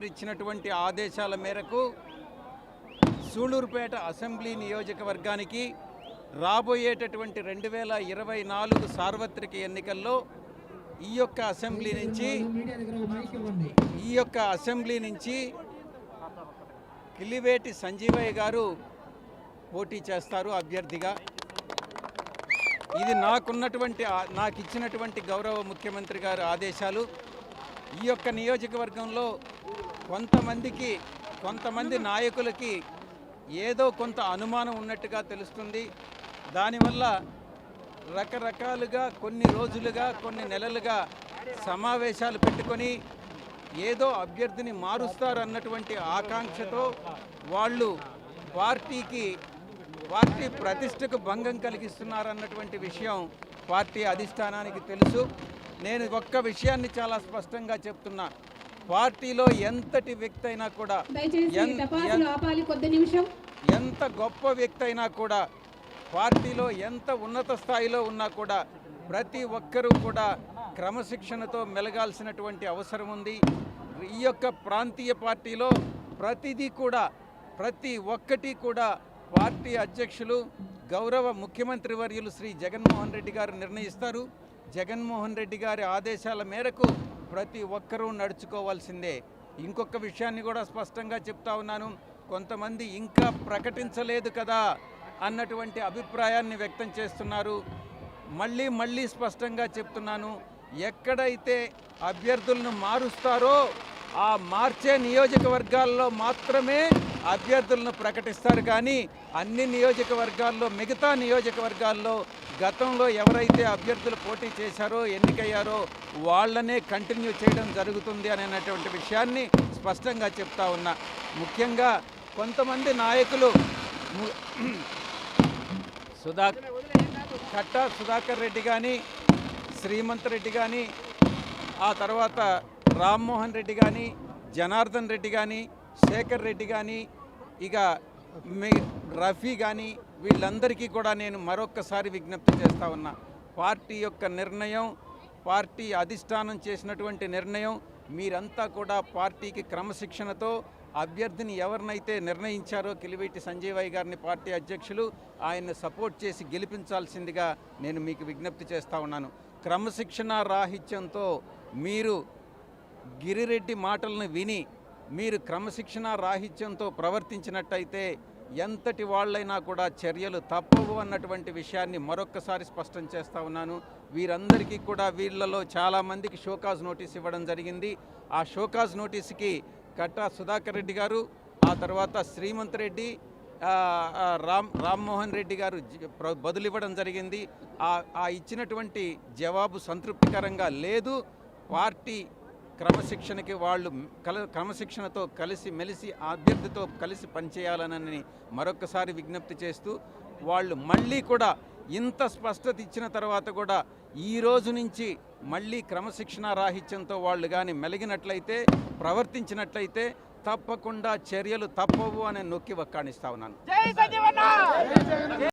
ఇచ్చినటువంటి ఆదేశాల మేరకు సూళూరుపేట అసెంబ్లీ నియోజకవర్గానికి రాబోయేటటువంటి 2024 సార్వత్రిక ఎన్నికల్లో ఈ యొక్క అసెంబ్లీ నుంచి కిలివేటి సంజీవయ్య గారు పోటీ చేస్తారు అభ్యర్థిగా. ఇది నాకు ఇచ్చినటువంటి గౌరవ ముఖ్యమంత్రి గారి ఆదేశాలు. ఈ యొక్క నియోజకవర్గంలో కొంతమంది నాయకులకి ఏదో కొంత అనుమానం ఉన్నట్టుగా తెలుస్తుంది. దానివల్ల రకరకాలుగా కొన్ని రోజులుగా కొన్ని నెలలుగా సమావేశాలు పెట్టుకొని ఏదో అభ్యర్థిని మారుస్తారు అన్నటువంటి ఆకాంక్షతో వాళ్ళు పార్టీ ప్రతిష్టకు భంగం కలిగిస్తున్నారన్నటువంటి విషయం పార్టీ అధిష్టానానికి తెలుసు. నేను ఒక్క విషయాన్ని చాలా స్పష్టంగా చెప్తున్నా, పార్టీలో ఎంతటి వ్యక్తి అయినా కూడా, ఎంత గొప్ప వ్యక్తి అయినా కూడా, పార్టీలో ఎంత ఉన్నత స్థాయిలో ఉన్నా కూడా ప్రతి ఒక్కరూ కూడా క్రమశిక్షణతో మెలగాల్సినటువంటి అవసరం ఉంది. ఈ యొక్క ప్రాంతీయ పార్టీలో ప్రతి ఒక్కటి కూడా పార్టీ అధ్యక్షులు గౌరవ ముఖ్యమంత్రి వర్యులు శ్రీ జగన్మోహన్ రెడ్డి గారు నిర్ణయిస్తారు. జగన్మోహన్ రెడ్డి గారి ఆదేశాల మేరకు ప్రతి ఒక్కరూ నడుచుకోవాల్సిందే. ఇంకొక విషయాన్ని కూడా స్పష్టంగా చెప్తా ఉన్నాను, కొంతమంది ఇంకా ప్రకటించలేదు కదా అన్నటువంటి అభిప్రాయాన్ని వ్యక్తం చేస్తున్నారు. మళ్ళీ స్పష్టంగా చెప్తున్నాను, ఎక్కడైతే అభ్యర్థులను మారుస్తారో ఆ మార్చే నియోజకవర్గాల్లో మాత్రమే అభ్యర్థులను ప్రకటిస్తారు. కానీ అన్ని నియోజకవర్గాల్లో, మిగతా నియోజకవర్గాల్లో గతంలో ఎవరైతే అభ్యర్థులు పోటీ చేశారో, ఎన్నికయ్యారో వాళ్ళనే కంటిన్యూ చేయడం జరుగుతుంది అనేటువంటి విషయాన్ని స్పష్టంగా చెప్తా ఉన్నా. ముఖ్యంగా కొంతమంది నాయకులు కట్టా సుధాకర్ రెడ్డి కానీ, శ్రీమంత్ రెడ్డి కానీ, ఆ తర్వాత రామ్మోహన్ రెడ్డి కానీ, జనార్దన్ రెడ్డి కానీ, శేఖర్ రెడ్డి కానీ, ఇక రఫీ కానీ, వీళ్ళందరికీ కూడా నేను మరొక్కసారి విజ్ఞప్తి చేస్తూ ఉన్నా, పార్టీ యొక్క నిర్ణయం, పార్టీ అధిష్టానం చేసినటువంటి నిర్ణయం, మీరంతా కూడా పార్టీకి క్రమశిక్షణతో అభ్యర్థిని ఎవరినైతే నిర్ణయించారో కిలివేటి సంజీవయ్య గారిని పార్టీ అధ్యక్షులు ఆయన్ని సపోర్ట్ చేసి గెలిపించాల్సిందిగా నేను మీకు విజ్ఞప్తి చేస్తూ ఉన్నాను. క్రమశిక్షణ రాహిత్యంతో మీరు గిరిరెడ్డి మాటలను విని మీరు క్రమశిక్షణ రాహిత్యంతో ప్రవర్తించినట్టయితే ఎంతటి వాళ్ళైనా కూడా చర్యలు తప్పవు అన్నటువంటి విషయాన్ని మరొక్కసారి స్పష్టం చేస్తూ ఉన్నాను. వీరందరికీ కూడా వీళ్ళలో చాలామందికి షోకాజ్ నోటీస్ ఇవ్వడం జరిగింది. ఆ షోకాజ్ నోటీస్కి కట్టా సుధాకర్ రెడ్డి గారు, ఆ తర్వాత శ్రీమంత్ రెడ్డి, రామ్మోహన్ రెడ్డి గారు బదులివ్వడం జరిగింది. ఆ ఇచ్చినటువంటి జవాబు సంతృప్తికరంగా లేదు. పార్టీ క్రమశిక్షణకి వాళ్ళు క్రమశిక్షణతో కలిసి మెలిసి అభ్యర్థితో కలిసి పనిచేయాలనని మరొకసారి విజ్ఞప్తి చేస్తూ, వాళ్ళు మళ్ళీ కూడా ఇంత స్పష్టత ఇచ్చిన తర్వాత కూడా ఈ రోజు నుంచి మళ్ళీ క్రమశిక్షణ రాహిత్యంతో వాళ్ళు కానీ మెలిగినట్లయితే, ప్రవర్తించినట్లయితే తప్పకుండా చర్యలు తప్పవు అని నొక్కి వక్కాణిస్తా ఉన్నాను.